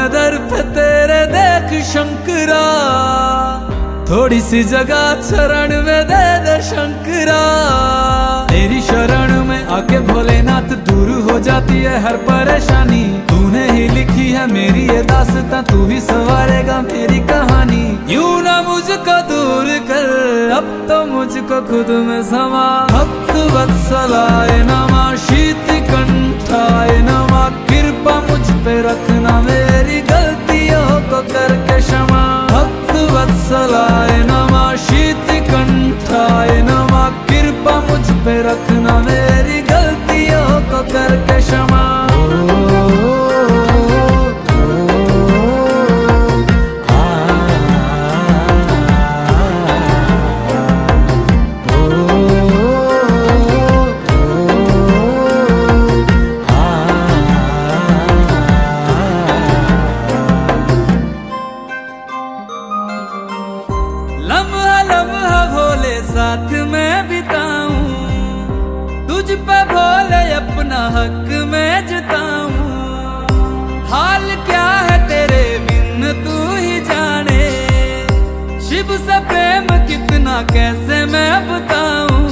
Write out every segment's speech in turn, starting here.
मैं दर पे तेरे देख शंकरा, थोड़ी सी जगह शरण में दे दे शंकरा। तेरी शरण में आके भोलेनाथ दूर हो जाती है हर परेशानी। तूने ही लिखी है मेरी ये दास्तां, तू ही सवारेगा मेरी कहानी। यूं ना मुझको दूर कर, अब तो मुझको खुद में समा। भक्त वत्सलाय नमः, शीत कंठाय नमः, कृपा मुझ पे रखना, मेरी गलतियों को करके क्षमा। भक्त वत्सलाय नमः, शीत कंठाय नमः, कृपा मुझ पे रखना, मेरी गलतियों को करके क्षमा। लम्हा लम्हा भोले साथ में बिताऊं, तुझ पे भोले अपना हक में जताऊं। हाल क्या है तेरे बिन तू ही जाने, शिव से प्रेम कितना कैसे मैं बताऊं।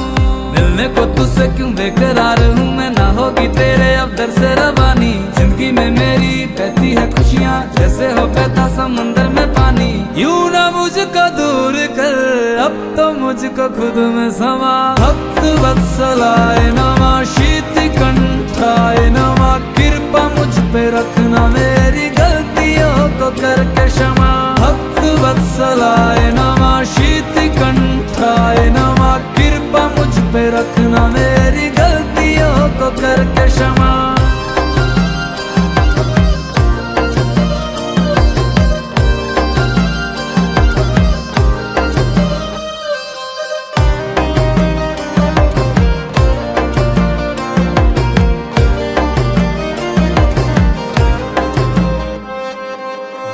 मिलने को तुझसे क्यों बेकरार हूँ मैं, ना होगी तेरे अब दर से रवानी। जिंदगी में मेरी बहती है खुशियाँ, जैसे हो बहता समंदर में पानी। यूं ना मुझको दूर कर, अब तो मुझको खुद में समा। भक्त वत्सलाय नमः, शीत कंठाय नमः, कृपा मुझ पे रखना, मेरी गलतियों को करके क्षमा। भक्त वत्सलाय नमः, शीत कंठाय नमः, कृपा मुझ पे रखना, मेरी गलतियों को करके क्षमा।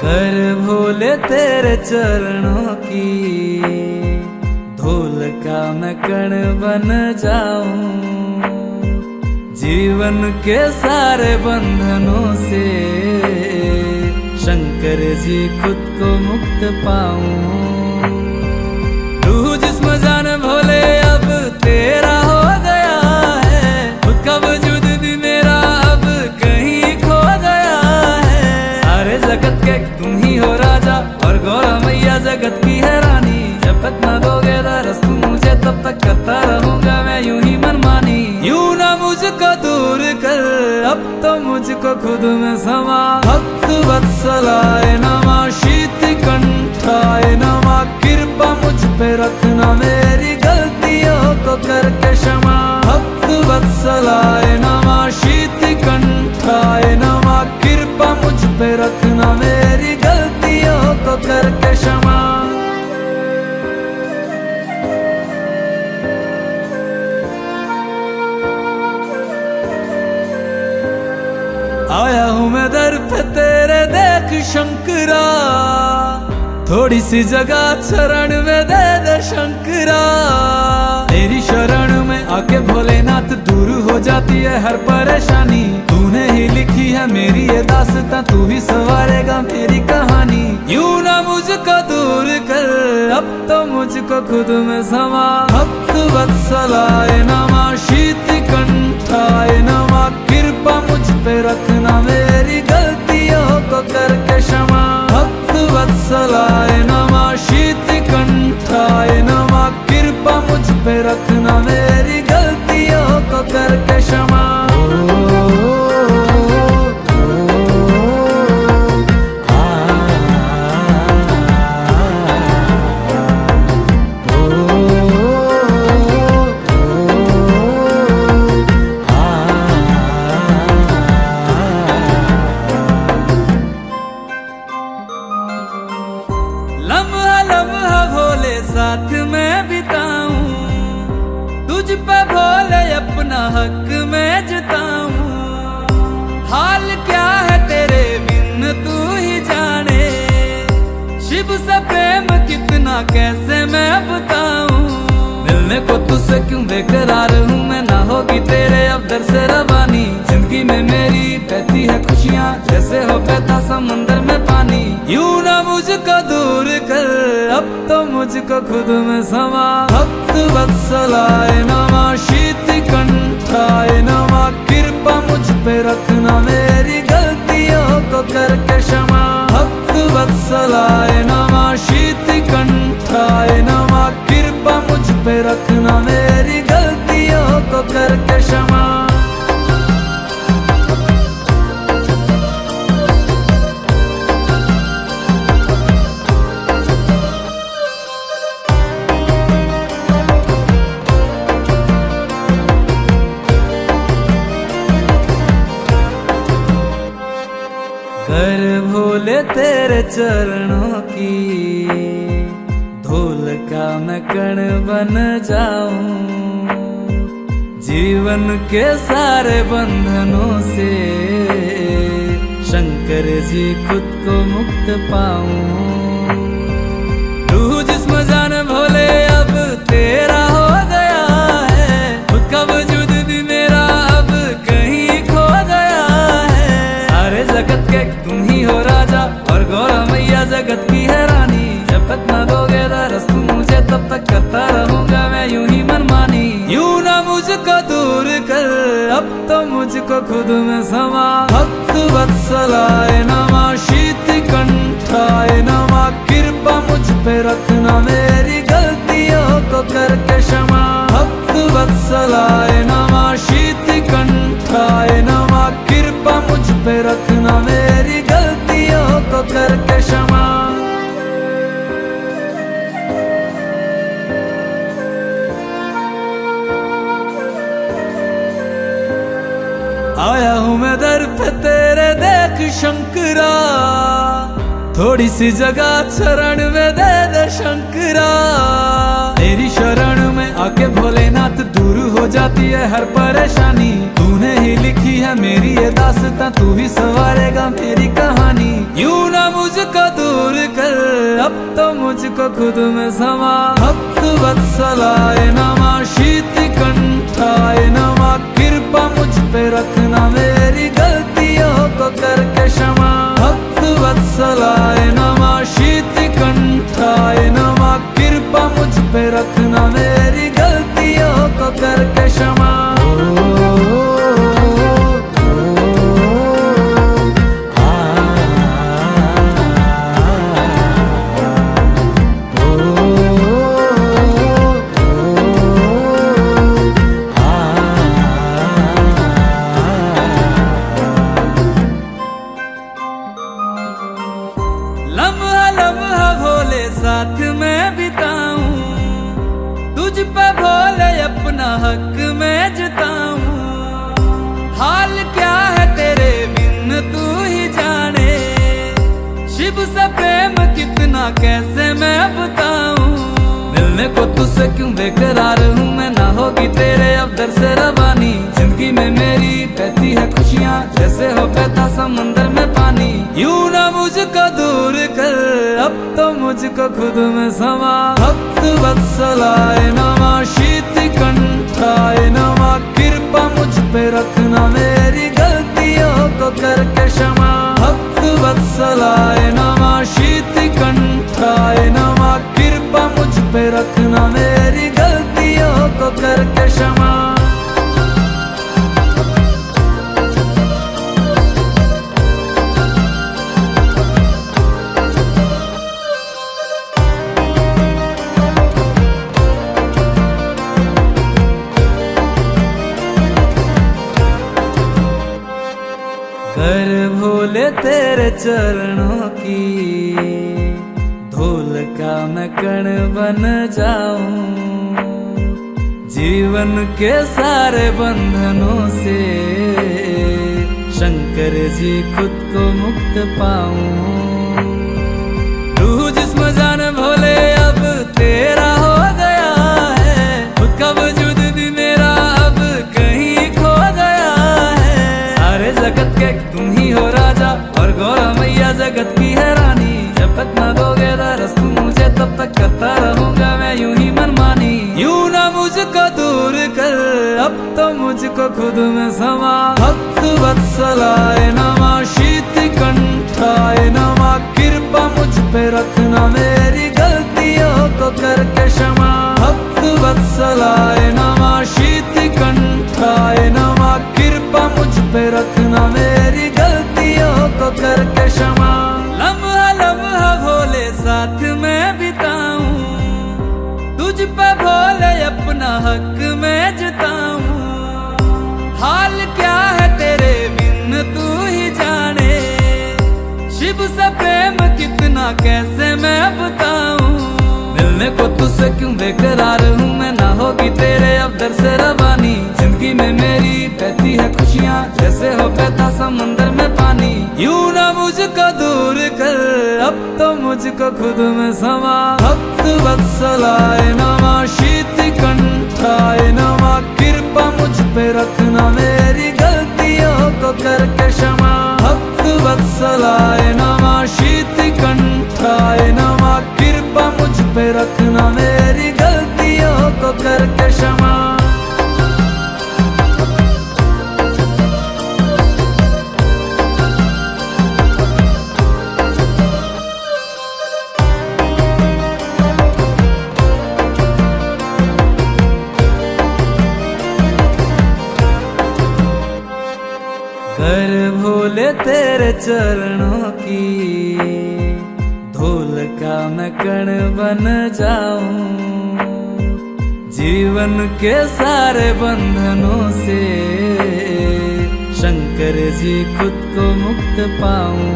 कर भोले तेरे चरणों की धूल का मैं कण बन जाऊं, जीवन के सारे बंधनों से शंकर जी खुद को मुक्त पाऊं। रूह जिस्म जान भोले अब तेरा हो गया है, खुद का वजूद भी मेरा अब कहीं खो गया है। सारे जगत के तुम ही हो राजा, और गौरा मैया जगत की है रानी। जब तक न दोगे दरस तुम मुझे, तब तक करता रहूंगा मैं यूं ही मनमानी। यूं ना मुझको दूर कर, अब तो मुझको खुद में समा। भक्त वत्सलाय नमः, शीत कंठाय नमः, कृपा मुझ पे रखना, मेरी गलतियों को करके क्षमा। भक्त वत्सलाय नमः, शीत कंठाय नमः, कृपा मुझ पे रखना, मेरी गलतियों को करके क्षमा। आया हूँ मैं दर पे तेरे देख शंकरा, थोड़ी सी जगह शरण में दे दे शंकरा। तेरी शरण में आके भोलेनाथ दूर हो जाती है हर परेशानी। तूने ही लिखी है मेरी ये दास्तां, तू ही सवारेगा मेरी कहानी। यूं ना मुझको दूर कर, अब तो मुझको खुद में समा। भक्त वत्सलाय नमः, शीत कंठाय नमः, कृपा मुझ पे रखना, मेरी गलतियों को करके क्षमा। भक्त वत्सलाय नमः, शीत कंठाय नमः, कृपा मुझ पे रखना, मेरी गलतियों को करके क्षमा। लम्हा लम्हा भोले साथ में बिताऊं, तुझ पे भोले अपना हक में जताऊं। हाल क्या है तेरे बिन तू ही जाने, शिव से प्रेम कितना कैसे मैं बताऊं। मिलने को तुझसे क्यों बेकरार हूँ मैं, ना होगी तेरे अब दर से रवानी। जिंदगी में मेरी बहती है खुशियाँ, जैसे हो बहता समंदर में तो मुझको खुद में समा। भक्त वत्सलाय नमः, शीत कंठाय नमः, कृपा मुझ पे रखना, मेरी गलतियों को करके क्षमा। भक्त वत्सलाय नमः, शीत कंठाय नमः, कृपा मुझ पे रखना, मेरी गलतियों को करके क्षमा। कर भोले तेरे चरणों की, धूल का मैं कण बन जाऊं, जीवन के सारे बंधनों से शंकर जी खुद को मुक्त पाऊं। रूह जिस्म जान भोले अब तेरा हो गया है, खुद का वजूद भी मेरा अब कहीं खो गया है। सारे जगत के तुम ही हो राजा, और गौरा मैया जगत की है रानी। जब तक न दोगे दरस तुम मुझे, तब तक करता रहूंगा मैं यूं ही मनमानी। यूं ना मुझको दूर कर, अब तो मुझको खुद में समा। भक्त वत्सलाय नमः, शीत कंठाय नमः, कृपा मुझ पे रखना, मेरी गलतियों को करके क्षमा। भक्त वत्सलाय नमः, शीत कंठाय नमः, कृपा मुझ पे रखना, मेरी गलतियों को करके क्षमा। आया हूँ मैं दर पे तेरे, देख शंकरा, थोड़ी सी जगह शरण में दे दे शंकरा। तेरी शरण में आके भोलेनाथ दूर हो जाती है हर परेशानी। तूने ही लिखी है मेरी ये दास्तां, तू ही संवारेगा मेरी कहानी। यूं ना मुझको दूर कर, अब तो मुझको खुद में समा। भक्त वत्सलाय नमः, शीत कंठाय नमः, कृपा मुझ पे रखना, मेरी गलतियों को करके क्षमा। भक्त वत्सलाय नमः, शीत कंठाय नमः, कृपा मुझ पे रखना, मेरी गलतियों को करके क्षमा। लम्हा लम्हा भोले साथ में बिताऊं, तुझ पे भोले अपना हक में जताऊं। हाल क्या है तेरे बिन तू ही जाने, शिव से प्रेम कितना कैसे मैं बताऊं। मिलने को तुझसे क्यों बेकरार हूँ मैं, ना होगी तेरे अब दर से रवानी। जिंदगी में मेरी बहती है खुशियाँ, जैसे हो बहता समंदर में पानी। यूं ना मुझको दूर कर, अब तो मुझको खुद में समा। भक्त वत्सलाय नमः, शीत कंठाय नमः, कृपा मुझ पे रखना, मेरी गलतियों को करके क्षमा। भक्त वत्सलाय नमः, शीत कंठाय नमः, कृपा मुझ पे रखना, मेरी गलतियों को करके क्षमा। कर भोले तेरे चरणों की, धूल का मैं कण बन जाऊं, जीवन के सारे बंधनों से शंकर जी खुद को मुक्त पाऊं। रूह जिस्म जान भोले अब तेरा हो गया है, खुद का वजूद भी मेरा अब कहीं खो गया है। सारे जगत के तुम ही हो राजा, और गौरा मैया जगत की है रानी। जब तक न दोगे दरस तुम मुझे, तब तक करता रहूंगा मैं यूं ही मनमानी। यूं ना मुझको दूर कर, अब तो मुझको खुद में समा। भक्त वत्सलाय नमः, शीत कंठाय नमः, कृपा मुझ पे रखना, मेरी गलतियों प्रेम कितना कैसे मैं बताऊं। मिलने को तुझसे क्यों बेकरार हूँ मैं, ना होगी तेरे अब दर से रवानी। जिंदगी में मेरी बहती है खुशियाँ, जैसे हो बहता समंदर में पानी। यूं ना मुझको दूर कर, अब तो मुझको खुद में समा। भक्त वत्सलाय नमः, शीत कंठाय नमः, कृपा मुझ पे रखना, मेरी गलतियों को करके क्षमा। भक्त वत्सलाय नमः, शीत कंठाय नमः, कृपा मुझ पे रखना, मेरी गलतियों को करके क्षमा। कर भोले तेरे चरणों की, धूल का मैं कण बन जाऊं। जीवन के सारे बंधनों से शंकर जी खुद को मुक्त पाऊं।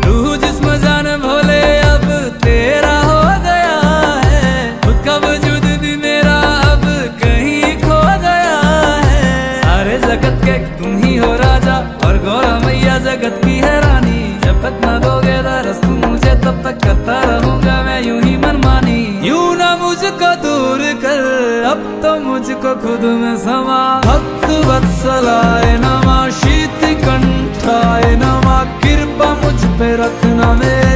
रूह जिस्म जान भोले अब तेरा हो गया है, खुद का वजूद भी मेरा अब कहीं खो गया है। सारे जगत के तुम ही हो राजा, और गौरा मैया जगत की है रानी। जब तक न दोगे दरस तुम मुझे, तब तक करता रहूंगा मैं यूं ही मनमानी। यूं ना मुझको दूर कर, अब तो मुझको खुद में समा। भक्त वत्सलाय नमः, शीत कंठाय नमः, कृपा मुझ पे रखना, मेरे